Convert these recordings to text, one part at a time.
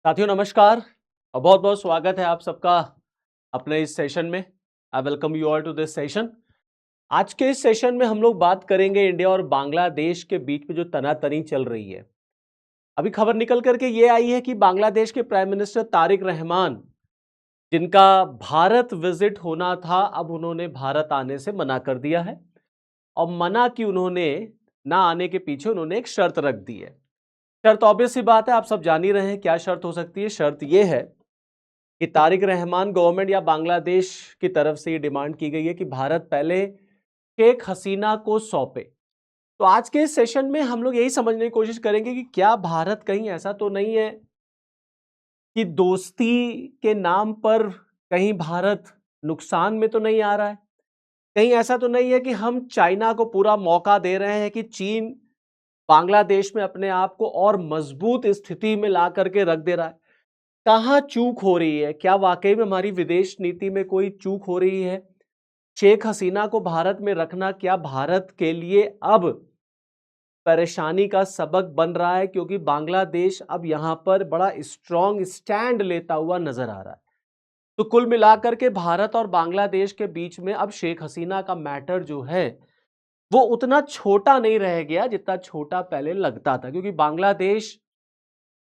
साथियों नमस्कार और बहुत बहुत स्वागत है आप सबका अपने इस सेशन में। I welcome you all to this session. आज के इस सेशन में हम लोग बात करेंगे इंडिया और बांग्लादेश के बीच में जो तनातनी चल रही है। अभी खबर निकल करके ये आई है कि बांग्लादेश के प्राइम मिनिस्टर तारिक रहमान, जिनका भारत विजिट होना था, अब उन्होंने भारत आने से मना कर दिया है। और मना कि उन्होंने ना आने के पीछे उन्होंने एक शर्त रख दी है। शर्त ऑब्वियस सी बात है, आप सब जान ही रहे हैं क्या शर्त हो सकती है। शर्त यह है कि तारिक रहमान गवर्नमेंट या बांग्लादेश की तरफ से ये डिमांड की गई है कि भारत पहले शेख हसीना को सौंपे। तो आज के इस सेशन में हम लोग यही समझने की कोशिश करेंगे कि क्या भारत कहीं ऐसा तो नहीं है कि दोस्ती के नाम पर कहीं भारत नुकसान में तो नहीं आ रहा है। कहीं ऐसा तो नहीं है कि हम चाइना को पूरा मौका दे रहे हैं कि चीन बांग्लादेश में अपने आप को और मजबूत स्थिति में ला करके रख दे रहा है। कहाँ चूक हो रही है? क्या वाकई में हमारी विदेश नीति में कोई चूक हो रही है? शेख हसीना को भारत में रखना क्या भारत के लिए अब परेशानी का सबक बन रहा है? क्योंकि बांग्लादेश अब यहां पर बड़ा स्ट्रॉन्ग स्टैंड लेता हुआ नजर आ रहा है। तो कुल मिलाकर के भारत और बांग्लादेश के बीच में अब शेख हसीना का मैटर जो है वो उतना छोटा नहीं रह गया जितना छोटा पहले लगता था, क्योंकि बांग्लादेश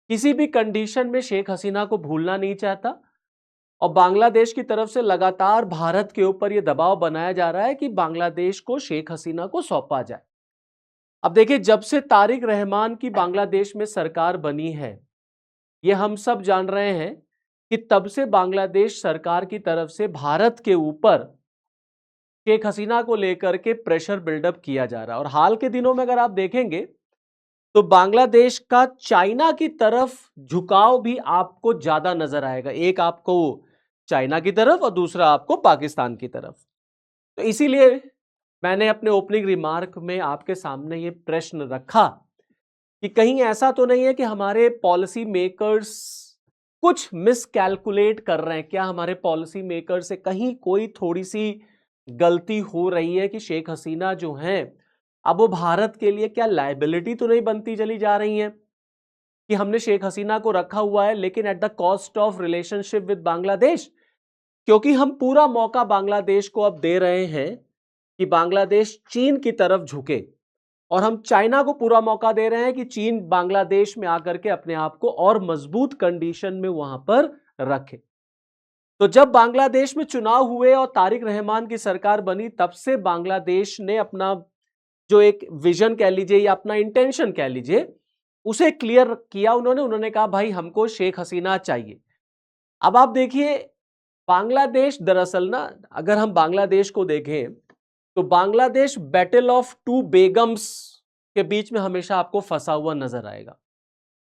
किसी भी कंडीशन में शेख हसीना को भूलना नहीं चाहता। और बांग्लादेश की तरफ से लगातार भारत के ऊपर यह दबाव बनाया जा रहा है कि बांग्लादेश को शेख हसीना को सौंपा जाए। अब देखिए, जब से तारिक रहमान की बांग्लादेश में सरकार बनी है, यह हम सब जान रहे हैं कि तब से बांग्लादेश सरकार की तरफ से भारत के ऊपर शेख हसीना को लेकर के प्रेशर बिल्डअप किया जा रहा है। और हाल के दिनों में अगर आप देखेंगे तो बांग्लादेश का चाइना की तरफ झुकाव भी आपको ज्यादा नजर आएगा। एक आपको चाइना की तरफ और दूसरा आपको पाकिस्तान की तरफ। तो इसीलिए मैंने अपने ओपनिंग रिमार्क में आपके सामने ये प्रश्न रखा कि कहीं ऐसा तो नहीं है कि हमारे पॉलिसी मेकर्स कुछ मिसकैलकुलेट कर रहे हैं। क्या हमारे पॉलिसी मेकर से कहीं कोई थोड़ी सी गलती हो रही है कि शेख हसीना जो हैं अब वो भारत के लिए क्या लायबिलिटी तो नहीं बनती चली जा रही हैं कि हमने शेख हसीना को रखा हुआ है लेकिन at the cost of relationship with Bangladesh. क्योंकि हम पूरा मौका बांग्लादेश को अब दे रहे हैं कि बांग्लादेश चीन की तरफ झुके, और हम चाइना को पूरा मौका दे रहे हैं कि चीन बांग्लादेश में आकर के अपने आप को और मजबूत कंडीशन में वहां पर रखे। तो जब बांग्लादेश में चुनाव हुए और तारिक रहमान की सरकार बनी, तब से बांग्लादेश ने अपना जो एक विजन कह लीजिए या अपना इंटेंशन कह लीजिए उसे क्लियर किया। उन्होंने कहा भाई हमको शेख हसीना चाहिए। अब आप देखिए, बांग्लादेश दरअसल ना, अगर हम बांग्लादेश को देखें तो Bangladesh battle of two begums के बीच में हमेशा आपको फंसा हुआ नजर आएगा।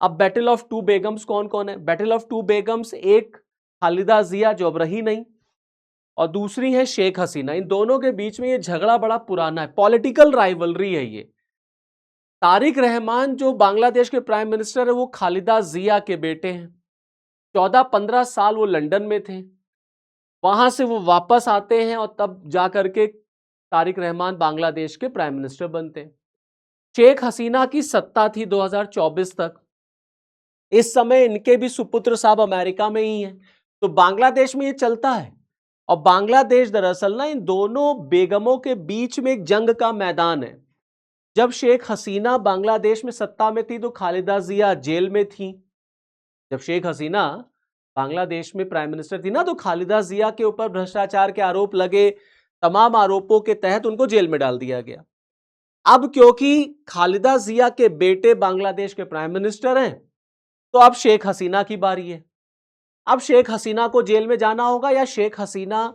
अब बैटल ऑफ टू बेगम्स कौन कौन है? बैटल ऑफ टू बेगम्स, एक खालिदा जिया जो अब रही नहीं, और दूसरी है शेख हसीना। इन दोनों के बीच में ये झगड़ा बड़ा पुराना है, पॉलिटिकल राइवलरी है ये। तारिक रहमान जो बांग्लादेश के प्राइम मिनिस्टर है वो खालिदा जिया के बेटे हैं। 14-15 साल वो लंदन में थे, वहां से वो वापस आते हैं और तब जाकर के तारिक रहमान बांग्लादेश के प्राइम मिनिस्टर बनते हैं। शेख हसीना की सत्ता थी 2024 तक। इस समय इनके भी सुपुत्र साहब अमेरिका में ही हैं। तो बांग्लादेश में ये चलता है। और बांग्लादेश दरअसल ना इन दोनों बेगमों के बीच में एक जंग का मैदान है। जब शेख हसीना बांग्लादेश में सत्ता में थी तो खालिदा जिया जेल में थी। जब शेख हसीना बांग्लादेश में प्राइम मिनिस्टर थी ना, तो खालिदा जिया के ऊपर भ्रष्टाचार के आरोप लगे। तमाम आरोपों के तहत उनको जेल में डाल दिया गया। अब क्योंकि खालिदा जिया के बेटे बांग्लादेश के प्राइम मिनिस्टर हैं, तो अब शेख हसीना की बारी है। अब शेख हसीना को जेल में जाना होगा, या शेख हसीना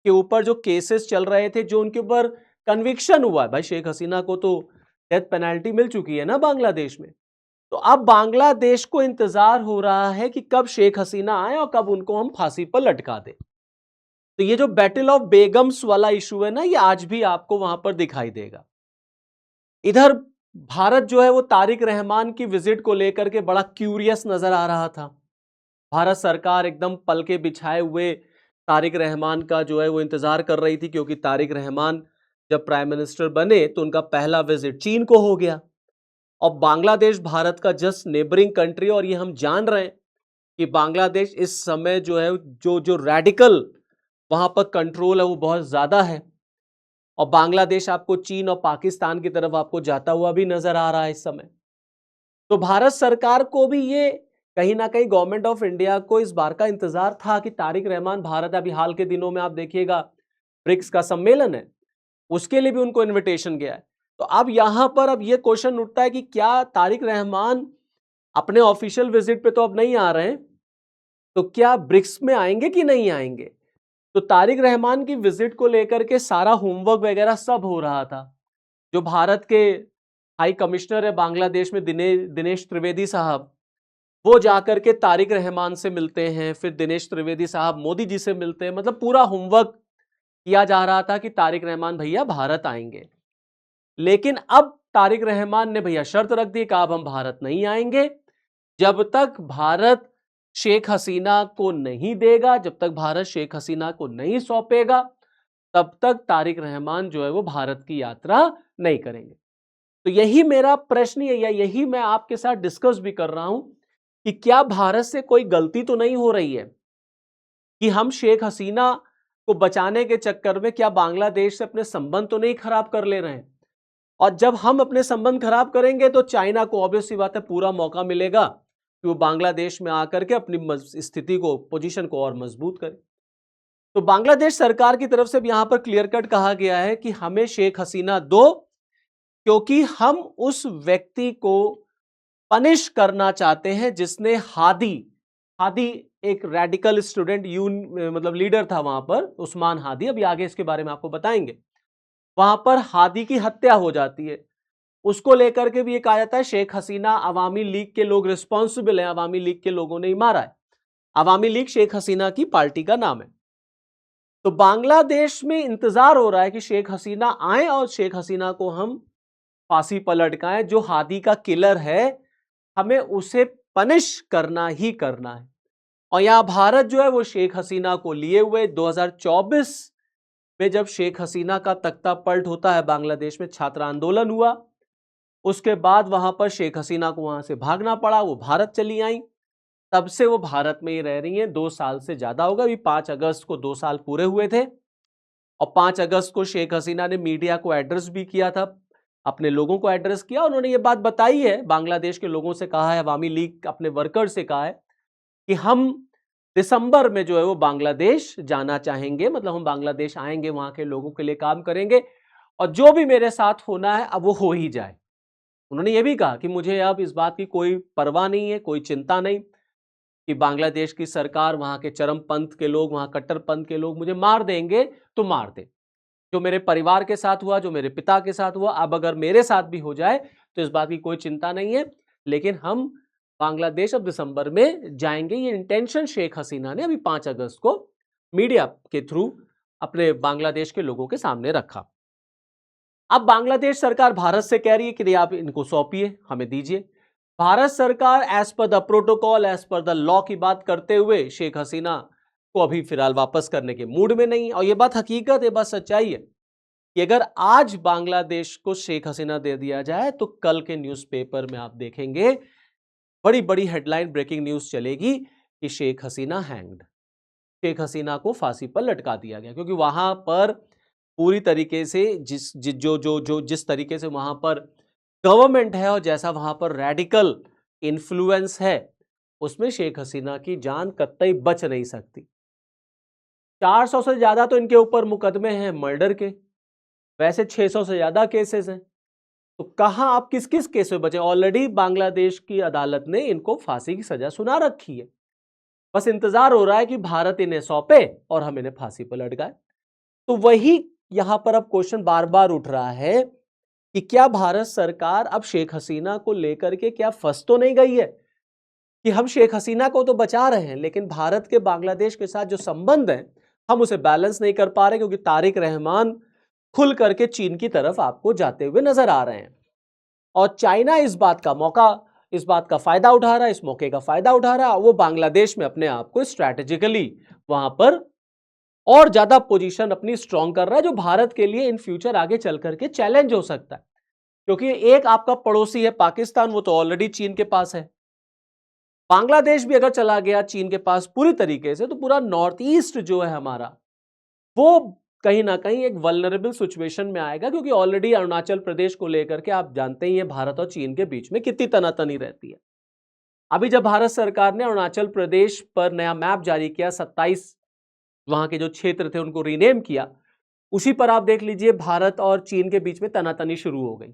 के ऊपर जो केसेस चल रहे थे, जो उनके ऊपर कन्विक्शन हुआ है, भाई शेख हसीना को तो डेथ पेनल्टी मिल चुकी है ना बांग्लादेश में। तो अब बांग्लादेश को इंतजार हो रहा है कि कब शेख हसीना आए और कब उनको हम फांसी पर लटका दें। तो ये जो बैटल ऑफ बेगम्स वाला इशू है ना, ये आज भी आपको वहां पर दिखाई देगा। इधर भारत जो है वो तारिक रहमान की विजिट को लेकर के बड़ा क्यूरियस नजर आ रहा था। भारत सरकार एकदम पलके बिछाए हुए तारिक रहमान का जो है वो इंतजार कर रही थी, क्योंकि तारिक रहमान जब प्राइम मिनिस्टर बने तो उनका पहला विजिट चीन को हो गया। और बांग्लादेश भारत का जस्ट नेबरिंग कंट्री, और ये हम जान रहे हैं कि बांग्लादेश इस समय जो है जो जो रेडिकल वहां पर कंट्रोल है वो बहुत ज्यादा है, और बांग्लादेश आपको चीन और पाकिस्तान की तरफ आपको जाता हुआ भी नजर आ रहा है इस समय। तो भारत सरकार को भी ये कहीं ना कहीं गवर्नमेंट ऑफ इंडिया को इस बार का इंतजार था कि तारिक रहमान भारत, अभी हाल के दिनों में आप देखिएगा ब्रिक्स का सम्मेलन है, उसके लिए भी उनको इनविटेशन गया है। तो अब यहां पर अब ये क्वेश्चन उठता है कि क्या तारिक रहमान अपने ऑफिशियल विजिट पे तो अब नहीं आ रहे हैं, तो क्या ब्रिक्स में आएंगे कि नहीं आएंगे? तो तारिक रहमान की विजिट को लेकर के सारा होमवर्क वगैरह सब हो रहा था। जो भारत के हाई कमिश्नर है बांग्लादेश में दिनेश त्रिवेदी साहब, वो जाकर के तारिक रहमान से मिलते हैं, फिर दिनेश त्रिवेदी साहब मोदी जी से मिलते हैं, मतलब पूरा होमवर्क किया जा रहा था कि तारिक रहमान भैया भारत आएंगे। लेकिन अब तारिक रहमान ने भैया शर्त रख दी कि अब हम भारत नहीं आएंगे जब तक भारत शेख हसीना को नहीं देगा, जब तक भारत शेख हसीना को नहीं सौंपेगा, तब तक तारिक रहमान जो है वो भारत की यात्रा नहीं करेंगे। तो यही मेरा प्रश्न है, या यही मैं आपके साथ डिस्कस भी कर रहा हूं कि क्या भारत से कोई गलती तो नहीं हो रही है कि हम शेख हसीना को बचाने के चक्कर में क्या बांग्लादेश से अपने संबंध तो नहीं खराब कर ले रहे हैं? और जब हम अपने संबंध खराब करेंगे तो चाइना को ऑब्वियस सी बात है पूरा मौका मिलेगा कि वो बांग्लादेश में आकर के अपनी स्थिति को, पोजीशन को और मजबूत करे। तो बांग्लादेश सरकार की तरफ से भी यहां पर क्लियर कट कहा गया है कि हमें शेख हसीना दो, क्योंकि हम उस व्यक्ति को पनिश करना चाहते हैं जिसने हादी हादी एक रेडिकल स्टूडेंट मतलब लीडर था वहां पर, उस्मान हादी, अभी आगे इसके बारे में आपको बताएंगे। वहां पर हादी की हत्या हो जाती है, उसको लेकर के भी ये कहा जाता है शेख हसीना अवामी लीग के लोग रिस्पॉन्सिबल हैं, अवामी लीग के लोगों ने ही मारा है। अवामी लीग शेख हसीना की पार्टी का नाम है। तो बांग्लादेश में इंतजार हो रहा है कि शेख हसीना आए और शेख हसीना को हम फांसी पर लटकाएं। जो हादी का किलर है हमें उसे पनिश करना ही करना है। और यहां भारत जो है वो शेख हसीना को लिए हुए 2024 में जब शेख हसीना का तख्ता पलट होता है, बांग्लादेश में छात्र आंदोलन हुआ, उसके बाद वहां पर शेख हसीना को वहां से भागना पड़ा, वो भारत चली आई। तब से वो भारत में ही रह रही हैं, 2 साल से ज्यादा होगा, अभी 5 अगस्त को 2 साल पूरे हुए थे। और 5 अगस्त को शेख हसीना ने मीडिया को एड्रेस भी किया था, अपने लोगों को एड्रेस किया। उन्होंने ये बात बताई है, बांग्लादेश के लोगों से कहा है, अवामी लीग अपने वर्कर से कहा है कि हम दिसंबर में जो है वो बांग्लादेश जाना चाहेंगे, मतलब हम बांग्लादेश आएंगे, वहां के लोगों के लिए काम करेंगे, और जो भी मेरे साथ होना है अब वो हो ही जाए। उन्होंने ये भी कहा कि मुझे अब इस बात की कोई परवाह नहीं है, कोई चिंता नहीं कि बांग्लादेश की सरकार, वहां के चरमपंथ के लोग, वहां कट्टरपंथ के लोग मुझे मार देंगे तो मार दे। जो मेरे परिवार के साथ हुआ, जो मेरे पिता के साथ हुआ, अब अगर मेरे साथ भी हो जाए तो इस बात की कोई चिंता नहीं है। लेकिन हम बांग्लादेश अब दिसंबर में जाएंगे, ये इंटेंशन शेख हसीना ने अभी 5 अगस्त को मीडिया के थ्रू अपने बांग्लादेश के लोगों के सामने रखा। अब बांग्लादेश सरकार भारत से कह रही है कि आप इनको सौंपिए, हमें दीजिए। भारत सरकार as per the protocol, as per the law की बात करते हुए शेख हसीना को अभी फिलहाल वापस करने के मूड में नहीं। और यह बात हकीकत है, बात सच्चाई है कि अगर आज बांग्लादेश को शेख हसीना दे दिया जाए तो कल के न्यूज़पेपर में आप देखेंगे बड़ी बड़ी हेडलाइन, ब्रेकिंग न्यूज चलेगी कि शेख हसीना हैंग्ड, शेख हसीना को फांसी पर लटका दिया गया। क्योंकि वहां पर पूरी तरीके से जिस तरीके से वहां पर गवर्नमेंट है और जैसा वहां पर रेडिकल इन्फ्लुएंस है, उसमें शेख हसीना की जान कतई बच नहीं सकती। 400 से ज्यादा तो इनके ऊपर मुकदमे हैं मर्डर के, वैसे 600 से ज्यादा केसेस हैं। तो कहां आप किस किस केस में बचे? ऑलरेडी बांग्लादेश की अदालत ने इनको फांसी की सजा सुना रखी है, बस इंतजार हो रहा है कि भारत इन्हें सौंपे और हम इन्हें फांसी पर लटकाए। तो वही यहां पर अब क्वेश्चन बार बार उठ रहा है कि क्या भारत सरकार अब शेख हसीना को लेकर के क्या फंस तो नहीं गई है कि हम शेख हसीना को तो बचा रहे हैं, लेकिन भारत के बांग्लादेश के साथ जो संबंध है हम उसे बैलेंस नहीं कर पा रहे, क्योंकि तारिक रहमान खुल करके चीन की तरफ आपको जाते हुए नजर आ रहे हैं। और चाइना इस बात का फायदा उठा रहा है, इस मौके का फायदा उठा रहा है। वो बांग्लादेश में अपने आप को स्ट्रैटेजिकली वहां पर और ज्यादा पोजीशन अपनी स्ट्रांग कर रहा है, जो भारत के लिए इन फ्यूचर आगे चल करके चैलेंज हो सकता है। क्योंकि एक आपका पड़ोसी है पाकिस्तान, वो तो ऑलरेडी चीन के पास है, बांग्लादेश भी अगर चला गया चीन के पास पूरी तरीके से, तो पूरा नॉर्थ ईस्ट जो है हमारा, वो कहीं ना कहीं एक वल्नरेबल सिचुएशन में आएगा, क्योंकि ऑलरेडी अरुणाचल प्रदेश को लेकर के आप जानते ही हैं भारत और चीन के बीच में कितनी तनातनी रहती है। अभी जब भारत सरकार ने अरुणाचल प्रदेश पर नया मैप जारी किया, 27 वहां के जो क्षेत्र थे उनको रीनेम किया, उसी पर आप देख लीजिए भारत और चीन के बीच में तनातनी शुरू हो गई।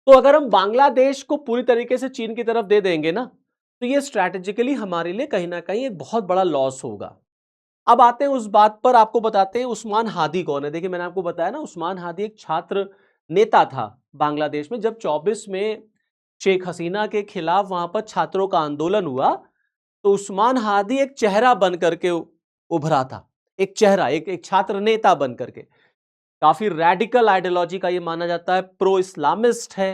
तो अगर हम बांग्लादेश को पूरी तरीके से चीन की तरफ दे देंगे ना, तो ये स्ट्रैटेजिकली हमारे लिए कहीं ना कहीं एक बहुत बड़ा लॉस होगा। अब आते हैं उस बात पर, आपको बताते हैं उस्मान हादी कौन है। देखिए, मैंने आपको बताया ना, उस्मान हादी एक छात्र नेता था बांग्लादेश में। जब 24 में शेख हसीना के खिलाफ वहां पर छात्रों का आंदोलन हुआ, तो उस्मान हादी एक चेहरा बन करके उभरा था, एक चेहरा, एक छात्र नेता बन करके। काफी रैडिकल आइडियोलॉजी का ये माना जाता है, प्रो इस्लामिस्ट है,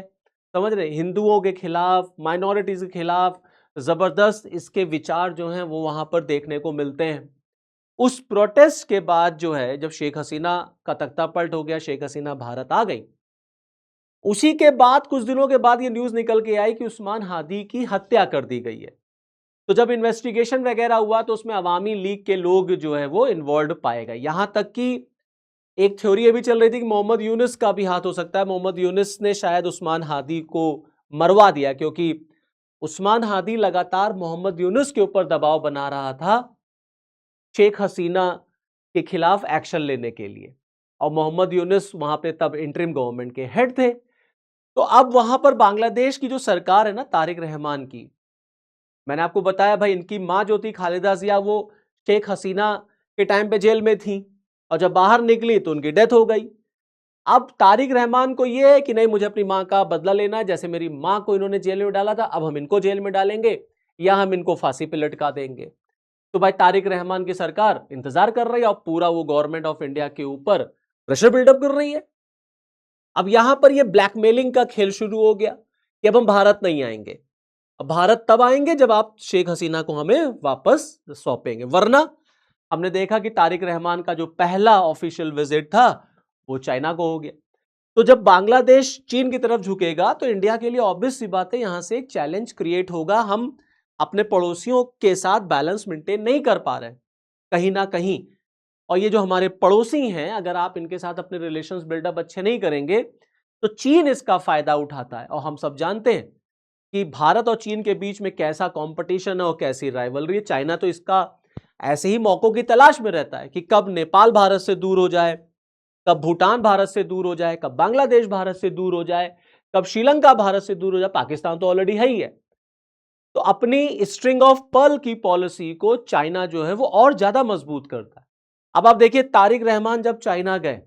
समझ रहे, हिंदुओं के खिलाफ, माइनॉरिटीज के खिलाफ जबरदस्त इसके विचार जो हैं वो वहां पर देखने को मिलते हैं। उस प्रोटेस्ट के बाद जो है, जब शेख हसीना का तख्ता पलट हो गया, शेख हसीना भारत आ गई, उसी के बाद कुछ दिनों के बाद ये न्यूज निकल के आई कि उस्मान हादी की हत्या कर दी गई है। तो जब इन्वेस्टिगेशन वगैरह हुआ, तो उसमें अवामी लीग के लोग जो है वो इन्वॉल्व पाए गए। यहां तक कि एक थ्योरी ये भी चल रही थी कि मोहम्मद यूनुस का भी हाथ हो सकता है। मोहम्मद यूनुस ने शायद उस्मान हादी को मरवा दिया, क्योंकि उस्मान हादी लगातार मोहम्मद यूनुस के ऊपर दबाव बना रहा था शेख हसीना के खिलाफ एक्शन लेने के लिए। और मोहम्मद यूनुस वहां पे तब इंटरिम गवर्नमेंट के हेड थे। तो अब वहां पर बांग्लादेश की जो सरकार है ना, तारिक रहमान की, मैंने आपको बताया भाई, इनकी मां जो थी खालिदा जिया, वो शेख हसीना के टाइम पे जेल में थी, और जब बाहर निकली तो उनकी डेथ हो गई। अब तारिक रहमान को यह है कि नहीं, मुझे अपनी मां का बदला लेना है, जैसे मेरी मां को इन्होंने जेल में डाला था, अब हम इनको जेल में डालेंगे या हम इनको फांसी पे लटका देंगे। तो भाई तारिक रहमान की सरकार इंतजार कर रही है, और पूरा वो गवर्नमेंट ऑफ इंडिया के ऊपर प्रेशर बिल्डअप कर रही है। अब यहां पर ये ब्लैकमेलिंग का खेल शुरू हो गया कि अब हम भारत नहीं आएंगे। अब भारत तब आएंगे जब आप शेख हसीना को हमें वापस सौंपेंगे, वरना हमने देखा कि तारिक रहमान का जो पहला ऑफिशियल विजिट था वो चाइना को हो गया। तो जब बांग्लादेश चीन की तरफ झुकेगा, तो इंडिया के लिए ऑब्वियस सी बात है, यहां से एक चैलेंज क्रिएट होगा। हम अपने पड़ोसियों के साथ बैलेंस मेंटेन नहीं कर पा रहे कहीं ना कहीं। और ये जो हमारे पड़ोसी हैं, अगर आप इनके साथ अपने रिलेशंस बिल्डअप अच्छे नहीं करेंगे, तो चीन इसका फायदा उठाता है। और हम सब जानते हैं कि भारत और चीन के बीच में कैसा कंपटीशन है और कैसी राइवलरी है। चाइना तो इसका ऐसे ही मौकों की तलाश में रहता है कि कब नेपाल भारत से दूर हो जाए, कब भूटान भारत से दूर हो जाए, कब बांग्लादेश भारत से दूर हो जाए, कब श्रीलंका भारत से दूर हो जाए। पाकिस्तान तो ऑलरेडी है ही है। तो अपनी स्ट्रिंग ऑफ पर्ल की पॉलिसी को चाइना जो है वो और ज्यादा मजबूत करता है। अब आप देखिए, तारिक रहमान जब चाइना गए,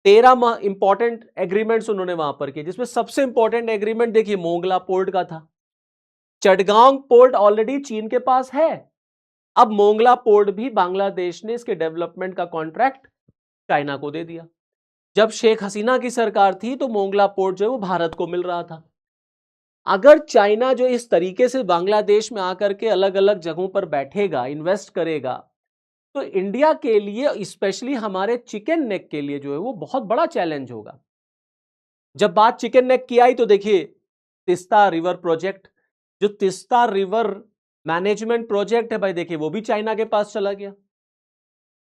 13 इंपॉर्टेंट एग्रीमेंट्स उन्होंने वहां पर किए, जिसमें सबसे इंपॉर्टेंट एग्रीमेंट देखिए मोंगला पोर्ट का था। चटगांव पोर्ट ऑलरेडी चीन के पास है, अब मोंगला पोर्ट भी बांग्लादेश ने इसके डेवलपमेंट का कॉन्ट्रैक्ट चाइना को दे दिया। जब शेख हसीना की सरकार थी, तो मोंगला पोर्ट जो है वो भारत को मिल रहा था। अगर चाइना जो इस तरीके से बांग्लादेश में आकर के अलग अलग जगहों पर बैठेगा, इन्वेस्ट करेगा, तो इंडिया के लिए, स्पेशली हमारे चिकन नेक के लिए जो है वो बहुत बड़ा चैलेंज होगा। जब बात चिकन नेक की आई, तो देखिए तिस्ता रिवर प्रोजेक्ट, जो तिस्ता रिवर मैनेजमेंट प्रोजेक्ट है भाई, देखिए वो भी चाइना के पास चला गया।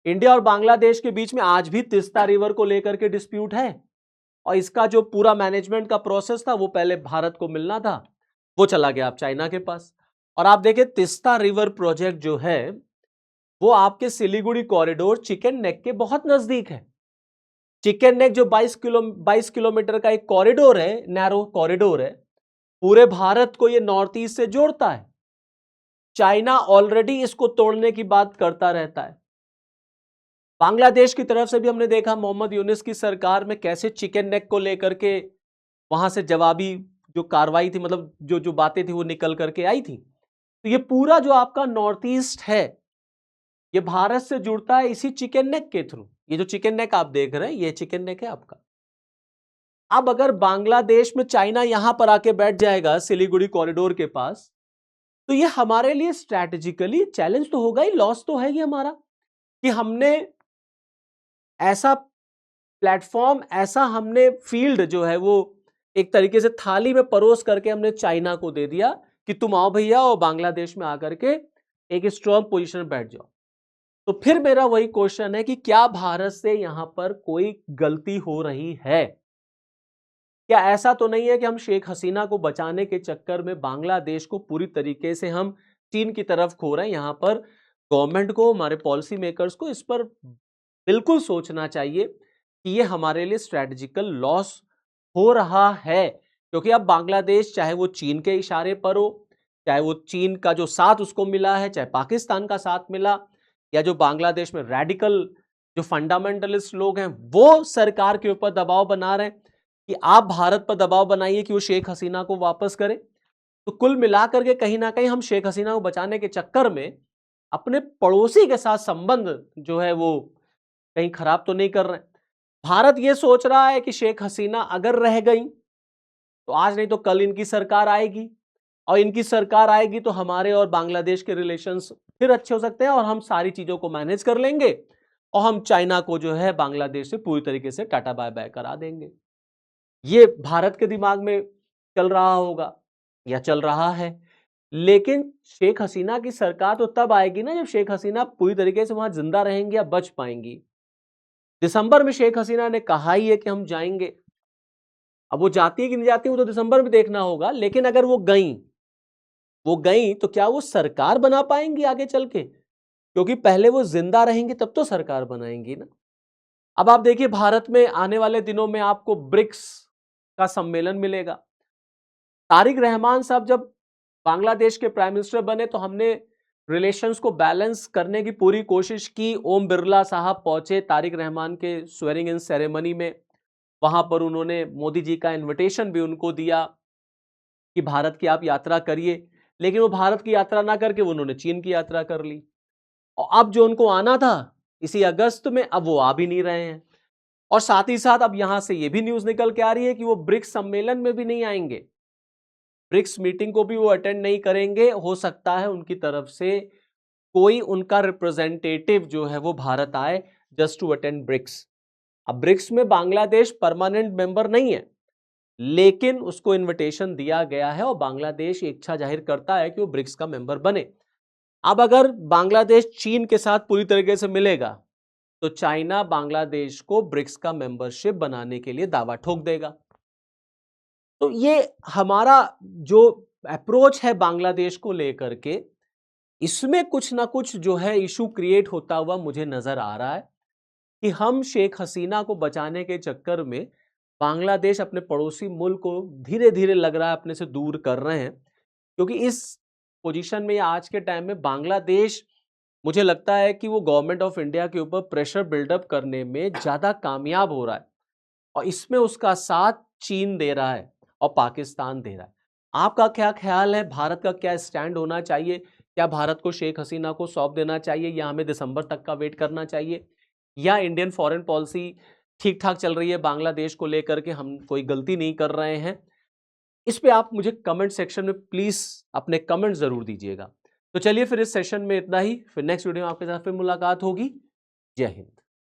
इंडिया और बांग्लादेश के बीच में आज भी तिस्ता रिवर को लेकर के डिस्प्यूट है, और इसका जो पूरा मैनेजमेंट का प्रोसेस था वो पहले भारत को मिलना था, वो चला गया अब चाइना के पास। और आप देखिए तिस्ता रिवर प्रोजेक्ट जो है वो आपके सिलीगुड़ी कॉरिडोर चिकन नेक के बहुत नजदीक है। चिकन नेक जो 22 किलोमीटर का एक कॉरिडोर है, नैरो कॉरिडोर है, पूरे भारत को ये नॉर्थ ईस्ट से जोड़ता है। चाइना ऑलरेडी इसको तोड़ने की बात करता रहता है। बांग्लादेश की तरफ से भी हमने देखा मोहम्मद यूनुस की सरकार में कैसे चिकन नेक को लेकर के वहां से जवाबी जो कार्रवाई थी, मतलब जो जो बातें थी वो निकल करके आई थी। तो ये पूरा जो आपका नॉर्थ ईस्ट है, ये भारत से जुड़ता है इसी चिकन नेक के थ्रू। ये जो चिकन नेक आप देख रहे हैं, ये चिकन नेक है आपका। अब अगर बांग्लादेश में चाइना यहां पर आके बैठ जाएगा सिलीगुड़ी कॉरिडोर के पास, तो ये हमारे लिए स्ट्रैटेजिकली चैलेंज तो होगा ही, लॉस तो है ही हमारा, कि हमने ऐसा प्लेटफॉर्म, ऐसा हमने फील्ड जो है वो एक तरीके से थाली में परोस करके हमने चाइना को दे दिया कि तुम आओ भैया और बांग्लादेश में आकर के एक स्ट्रांग पोजीशन में बैठ जाओ। तो फिर मेरा वही क्वेश्चन है कि क्या भारत से यहां पर कोई गलती हो रही है? क्या ऐसा तो नहीं है कि हम शेख हसीना को बचाने के चक्कर में बांग्लादेश को पूरी तरीके से हम चीन की तरफ खो रहे हैं? यहां पर गवर्नमेंट को, हमारे पॉलिसी मेकर्स को इस पर बिल्कुल सोचना चाहिए कि ये हमारे लिए स्ट्रेटेजिकल लॉस हो रहा है, क्योंकि अब बांग्लादेश चाहे वो चीन के इशारे पर हो, चाहे वो चीन का जो साथ उसको मिला है, चाहे पाकिस्तान का साथ मिला, या जो बांग्लादेश में रेडिकल जो फंडामेंटलिस्ट लोग हैं वो सरकार के ऊपर दबाव बना रहे हैं कि आप भारत पर दबाव बनाइए कि वो शेख हसीना को वापस करे। तो कुल मिलाकर के कहीं ना कहीं हम शेख हसीना को बचाने के चक्कर में अपने पड़ोसी के साथ संबंध जो है वो कहीं खराब तो नहीं कर रहे हैं। भारत ये सोच रहा है कि शेख हसीना अगर रह गई तो आज नहीं तो कल इनकी सरकार आएगी, और इनकी सरकार आएगी तो हमारे और बांग्लादेश के रिलेशंस फिर अच्छे हो सकते हैं और हम सारी चीजों को मैनेज कर लेंगे और हम चाइना को जो है बांग्लादेश से पूरी तरीके से टाटा बाय बाय करा देंगे। ये भारत के दिमाग में चल रहा होगा या चल रहा है। लेकिन शेख हसीना की सरकार तो तब आएगी ना जब शेख हसीना पूरी तरीके से वहां जिंदा रहेंगी या बच पाएंगी। दिसंबर में शेख हसीना ने कहा ही है कि हम जाएंगे। अब वो जाती है कि नहीं जाती वो तो दिसंबर में देखना होगा, लेकिन अगर वो गई तो क्या वो सरकार बना पाएंगी आगे चल के? क्योंकि पहले वो जिंदा रहेंगी तब तो सरकार बनाएंगी ना। अब आप देखिए भारत में आने वाले दिनों में आपको ब्रिक्स का सम्मेलन मिलेगा। तारिक रहमान साहब जब बांग्लादेश के प्राइम मिनिस्टर बने तो हमने रिलेशंस को बैलेंस करने की पूरी कोशिश की। ओम बिरला साहब पहुंचे तारिक रहमान के स्वेरिंग इन सेरेमनी में, वहां पर उन्होंने मोदी जी का इनविटेशन भी उनको दिया कि भारत की आप यात्रा करिए, लेकिन वो भारत की यात्रा ना करके उन्होंने चीन की यात्रा कर ली। और अब जो उनको आना था इसी अगस्त में, अब वो आ भी नहीं रहे हैं। और साथ ही साथ अब यहां से ये भी न्यूज निकल के आ रही है कि वो ब्रिक्स सम्मेलन में भी नहीं आएंगे, ब्रिक्स मीटिंग को भी वो अटेंड नहीं करेंगे। हो सकता है उनकी तरफ से कोई उनका रिप्रेजेंटेटिव जो है वो भारत आए जस्ट टू अटेंड ब्रिक्स। अब ब्रिक्स में बांग्लादेश परमानेंट मेंबर नहीं है, लेकिन उसको इनविटेशन दिया गया है और बांग्लादेश इच्छा जाहिर करता है कि वो ब्रिक्स का मेंबर बने। अब अगर बांग्लादेश चीन के साथ पूरी तरीके से मिलेगा तो चाइना बांग्लादेश को ब्रिक्स का मेंबरशिप बनाने के लिए दावा ठोक देगा। तो ये हमारा जो अप्रोच है बांग्लादेश को लेकर के, इसमें कुछ ना कुछ जो है इशू क्रिएट होता हुआ मुझे नजर आ रहा है कि हम शेख हसीना को बचाने के चक्कर में बांग्लादेश अपने पड़ोसी मुल्क को धीरे धीरे लग रहा है अपने से दूर कर रहे हैं। क्योंकि इस पोजीशन में या आज के टाइम में बांग्लादेश, मुझे लगता है कि वो गवर्नमेंट ऑफ इंडिया के ऊपर प्रेशर बिल्डअप करने में ज्यादा कामयाब हो रहा है, और इसमें उसका साथ चीन दे रहा है और पाकिस्तान दे रहा है। आपका क्या ख्याल है? भारत का क्या स्टैंड होना चाहिए? क्या भारत को शेख हसीना को सौंप देना चाहिए या हमें दिसंबर तक का वेट करना चाहिए? या इंडियन फॉरेन पॉलिसी ठीक ठाक चल रही है बांग्लादेश को लेकर के, हम कोई गलती नहीं कर रहे हैं? इस पे आप मुझे कमेंट सेक्शन में प्लीज अपने कमेंट जरूर दीजिएगा। तो चलिए फिर इस सेशन में इतना ही, फिर नेक्स्ट वीडियो में आपके साथ फिर मुलाकात होगी। जय हिंद।